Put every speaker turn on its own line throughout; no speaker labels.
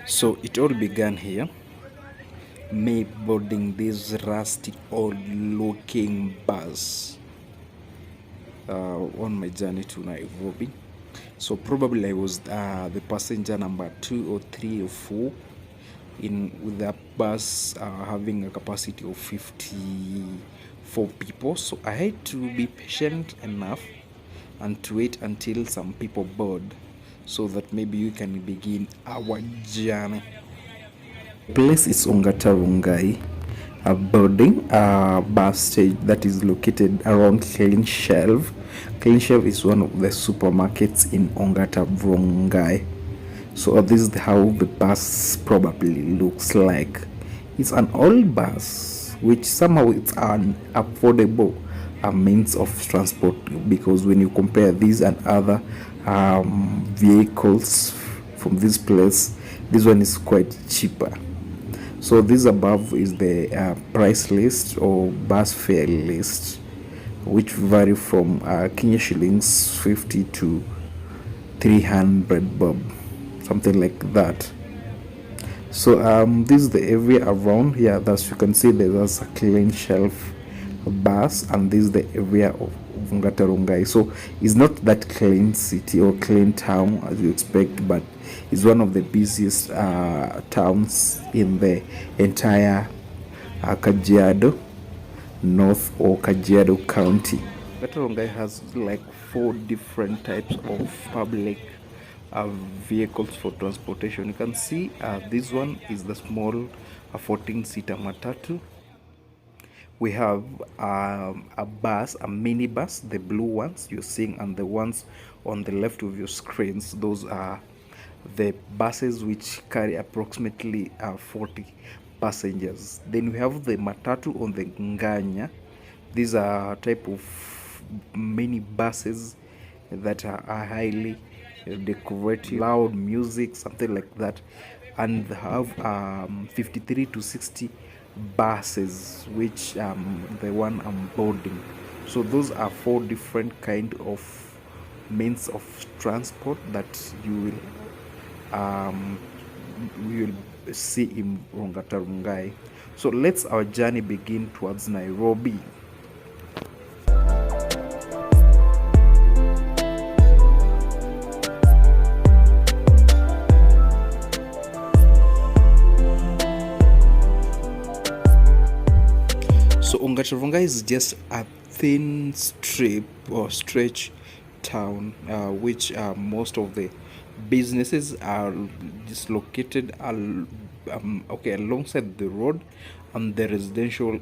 So it all began here, me boarding this rustic old looking bus on my journey to Nairobi. So probably I was the passenger number 2 or 3 or 4 with the bus having a capacity of 54 people. So I had to be patient enough and to wait until some people board so that maybe we can begin our journey. The place is Ongata Rongai, a boarding bus stage that is located around Clean Shelf. Clean Shelf is one of the supermarkets in Ongata Rongai. So this is how the bus probably looks like. It's an old bus which somehow it's an affordable means of transport, because when you compare these and other vehicles from this place, this one is quite cheaper. So this above is the price list or bus fare list, which vary from Kenya shillings 50 to 300 bob, something like that. So this is the area around here. Thus you can see there's a Clean Shelf bus, and this is the area of Ongata Rongai. So it's not that clean city or clean town as you expect, but it's one of the busiest towns in the entire Kajiado North or Kajiado County. Ongata Rongai has like 4 different types of public vehicles for transportation. You can see this one is the small 14-seater matatu. We have a bus, a minibus, the blue ones you're seeing, and the ones on the left of your screens, those are the buses which carry approximately 40 passengers. Then we have the matatu on the Nganya. These are a type of mini buses that are highly decorated, loud music, something like that, and have 53 to 60 buses, which the one I'm boarding. So those are 4 different kind of means of transport that you will see in Ongata Rongai. So let's our journey begin towards Nairobi. So Ongata Rongai is just a thin strip or stretch town, which most of the businesses are dislocated alongside the road and the residential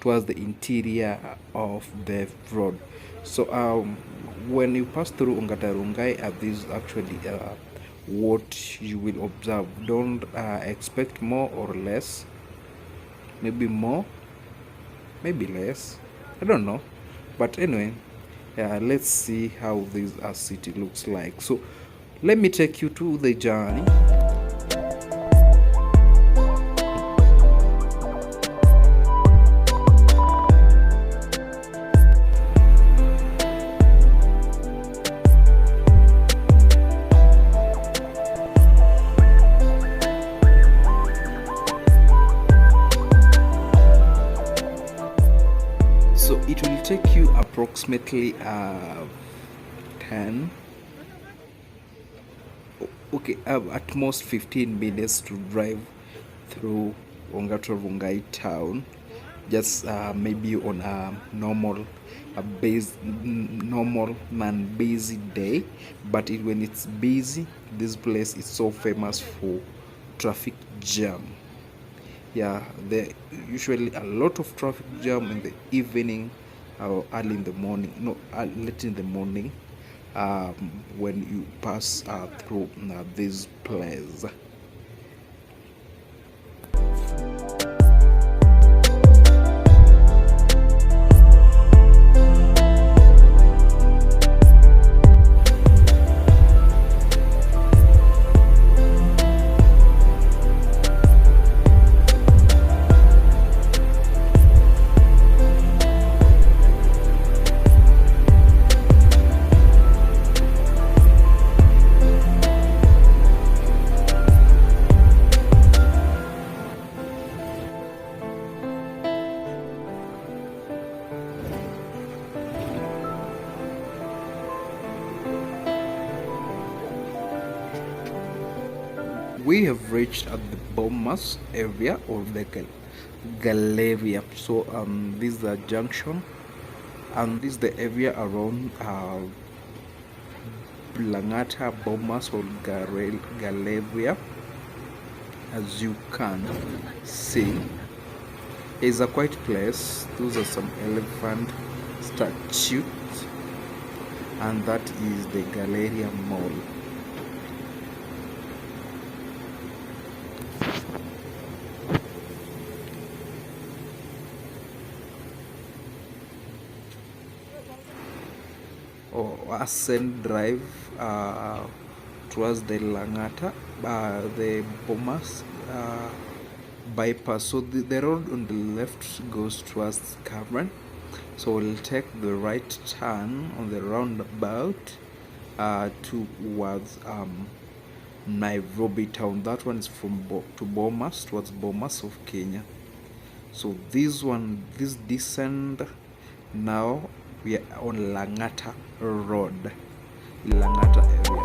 towards the interior of the road. So when you pass through Ongata Rongai, this is actually what you will observe. Don't expect more or less, maybe more, maybe less, I don't know, but anyway, let's see how this city looks like. So let me take you to the journey. So it will take you approximately 10, at most 15 minutes to drive through Ongata Rongai town, just maybe on a normal non-busy day. But when it's busy, this place is so famous for traffic jam. Yeah, there usually a lot of traffic jam in the evening or early in the morning, late in the morning, when you pass through this place. We have reached at the Bomas area of the Galleria. So this is the junction, and this is the area around Langata, Bomas, or Galleria. As you can see, it's a quiet place. Those are some elephant statues, and that is the Galleria Mall. Ascend drive towards the Langata, the Bomas bypass. So the road on the left goes towards Cavern. So we'll take the right turn on the roundabout towards Nairobi town. That one is from to Bomas, towards Bomas of Kenya. So this descend. Now we are on Langata Road, Langata area.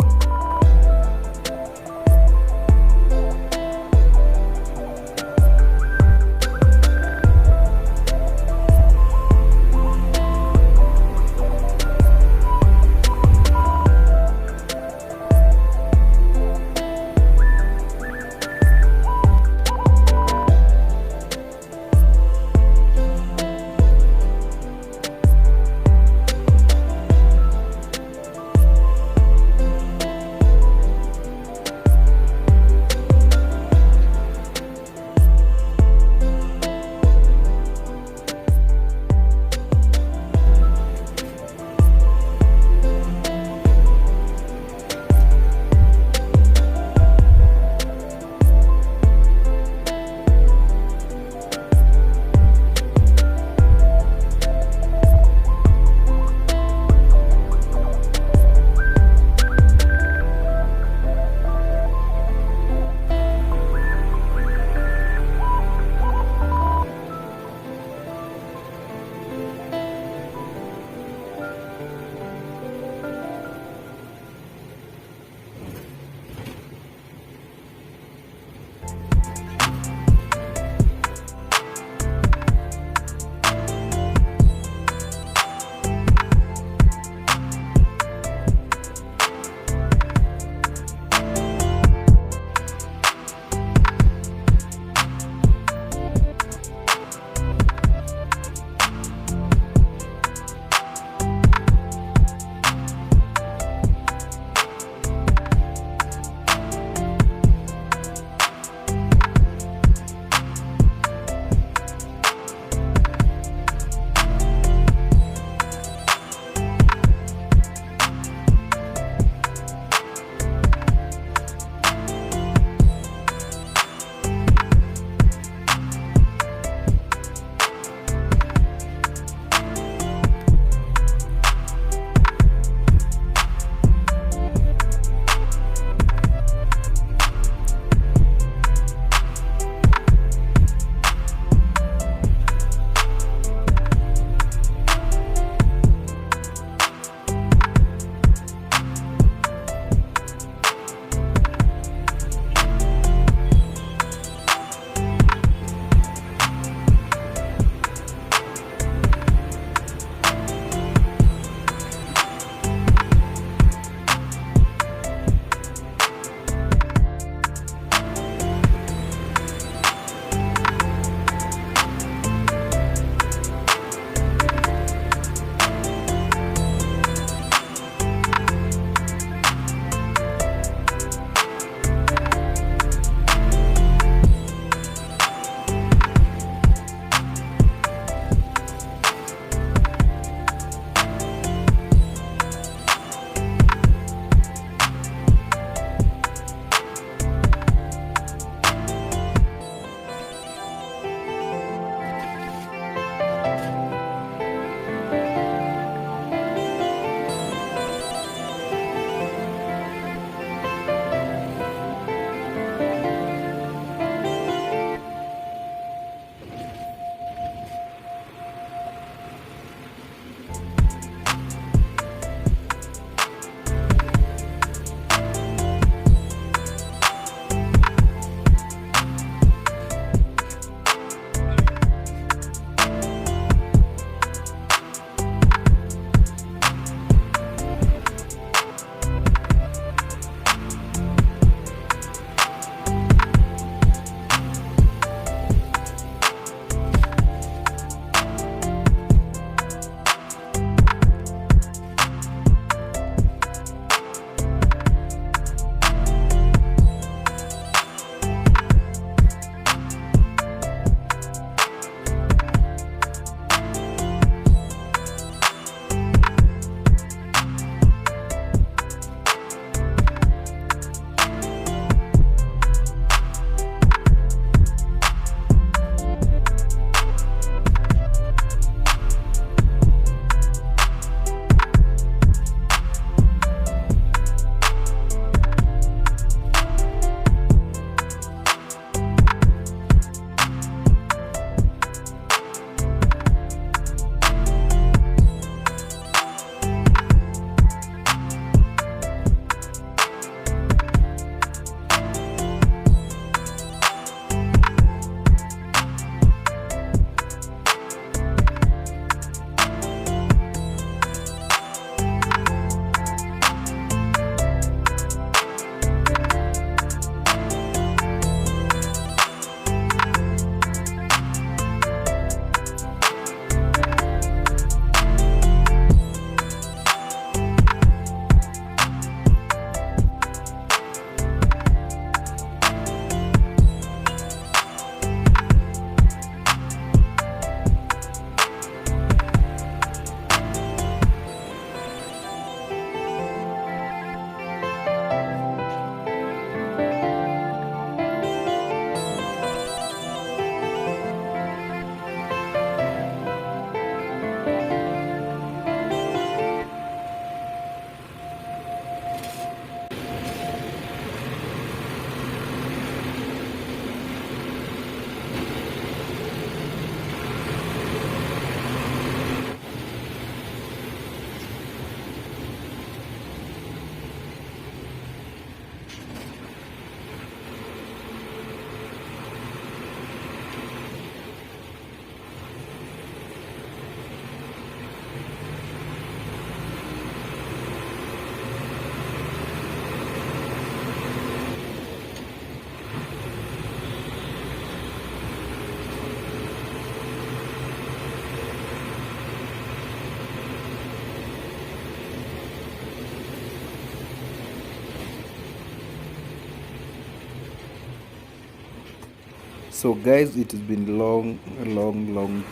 So guys, it has been long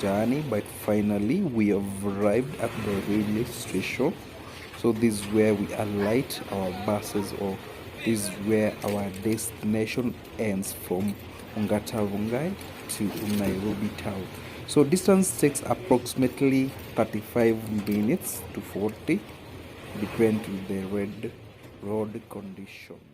journey, but finally we have arrived at the railway station. So this is where we alight our buses, or this is where our destination ends from Ongata Rongai to Nairobi town. So distance takes approximately 35 minutes to 40, depending on the road condition.